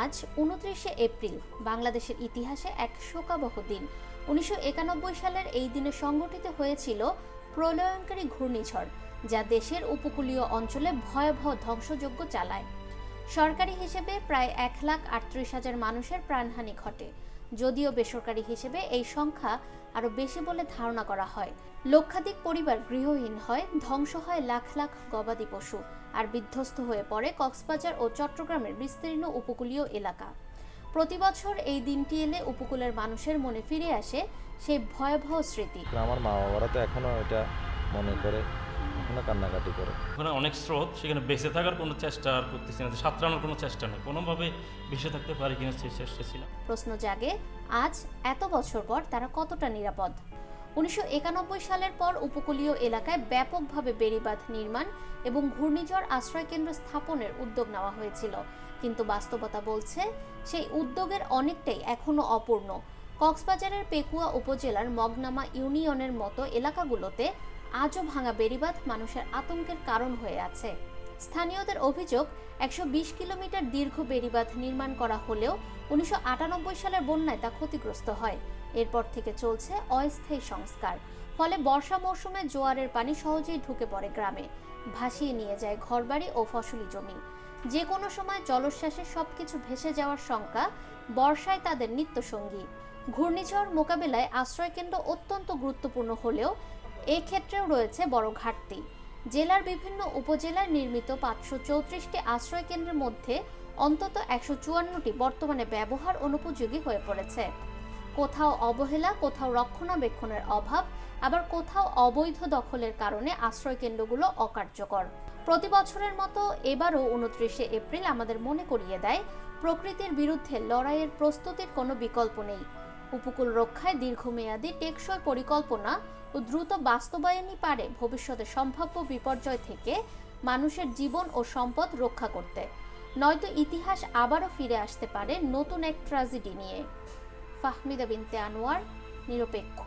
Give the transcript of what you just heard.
আজ ২৯শে এপ্রিল বাংলাদেশের ইতিহাসে এক শোকাবহ দিন। ১৯৯১ সালের এই দিনে সংঘটিত হয়েছিল প্রলয়ঙ্কারী ঘূর্ণিঝড়, যা দেশের উপকূলীয় অঞ্চলে ভয়াবহ ধ্বংসযজ্ঞ চালায়। সরকারি হিসেবে প্রায় ১,৩৮,০০০ মানুষের প্রাণহানি ঘটে, যদিও বেসরকারি হিসেবে এই সংখ্যা আরও বেশি বলে ধারণা করা হয়। লক্ষাধিক পরিবার গৃহহীন হয়, ধ্বংস হয় লাখ লাখ গবাদি পশু, আর বিধ্বস্ত হয়ে পড়ে কক্সবাজার ও চট্টগ্রামের বিস্তীর্ণ উপকূলীয় এলাকা। প্রতি বছর এই দিনটি এলে উপকূলের মানুষের মনে ফিরে আসে সেই ভয়াবহ স্মৃতি। আমার মা বাবারা তো এখনো এটা মনে করে, এখনো কান্নাকাটি করে। ওখানে অনেক স্রোত, সেখানে বেঁচে থাকার কোনো চেষ্টা আর করতেছি না, সাঁতরানোর কোনো চেষ্টা নেই, কোনোভাবে বেঁচে থাকতে পারি কিনা সেই চেষ্টা ছিল। প্রশ্ন জাগে, আজ এত বছর পর তারা কতটা নিরাপদ? ১৯৯১ সালের পর উপকূলীয় এলাকায় ব্যাপকভাবে বেড়িবাঁধ নির্মাণ এবং ঘূর্ণিঝড় আশ্রয়কেন্দ্র স্থাপনের উদ্যোগ নেওয়া হয়েছিল, কিন্তু বাস্তবতা বলছে সেই উদ্যোগের অনেকটাই এখনো অপূর্ণ। কক্সবাজারের পেকুয়া উপজেলার মগনামা ইউনিয়নের মতো এলাকাগুলোতে আজও ভাঙা বেড়িবাঁধ মানুষের আতঙ্কের কারণ হয়ে আছে। স্থানীয়দের অভিযোগ, ১২০ কিলোমিটার দীর্ঘ বেড়িবাঁধ নির্মাণ করা হলেও ১৯৯৮ সালের বন্যায় তা ক্ষতিগ্রস্ত হয়। এরপর থেকে চলছে অস্থায়ী সংস্কার, ফলে বর্ষা মৌসুমে জোয়ারের পানি সহজেই ঢুকে পড়ে গ্রামে, ভাসিয়ে নিয়ে যায় ঘরবাড়ি ও ফসলি জমি। যে কোনো সময় জলোচ্ছ্বাসে সবকিছু ভেসে যাওয়ার শঙ্কা বর্ষায় তাদের নিত্যসঙ্গী। ঘূর্ণিঝড় মোকাবেলায় আশ্রয়কেন্দ্র অত্যন্ত গুরুত্বপূর্ণ হলেও এক্ষেত্রেও রয়েছে বড় ঘাটতি। জেলার বিভিন্ন উপজেলায় নির্মিত ৫৩৪টি আশ্রয়কেন্দ্রের মধ্যে অন্তত ১৫৪টি বর্তমানে ব্যবহার অনুপযোগী হয়ে পড়েছে। কোথাও অবহেলা, কোথাও রক্ষণাবেক্ষণের অভাব, আবার কোথাও অবৈধ দখলের কারণে আশ্রয়কেন্দ্রগুলো অকার্যকর। প্রতি বছরের মতো এবারও ২৯শে এপ্রিল আমাদের মনে করিয়ে দেয়, প্রকৃতির বিরুদ্ধে লড়াইয়ের প্রস্তুতির কোনো বিকল্প নেই। উপকূল রক্ষায় দীর্ঘমেয়াদী টেকসই পরিকল্পনা ও দ্রুত বাস্তবায়নই পারে ভবিষ্যতে সম্ভাব্য বিপর্যয় থেকে মানুষের জীবন ও সম্পদ রক্ষা করতে। নয়তো ইতিহাস আবারও ফিরে আসতে পারে নতুন এক ট্র্যাজেডি নিয়ে। ফাহমিদা বিনতে আনোয়ার, নিরপেক্ষ।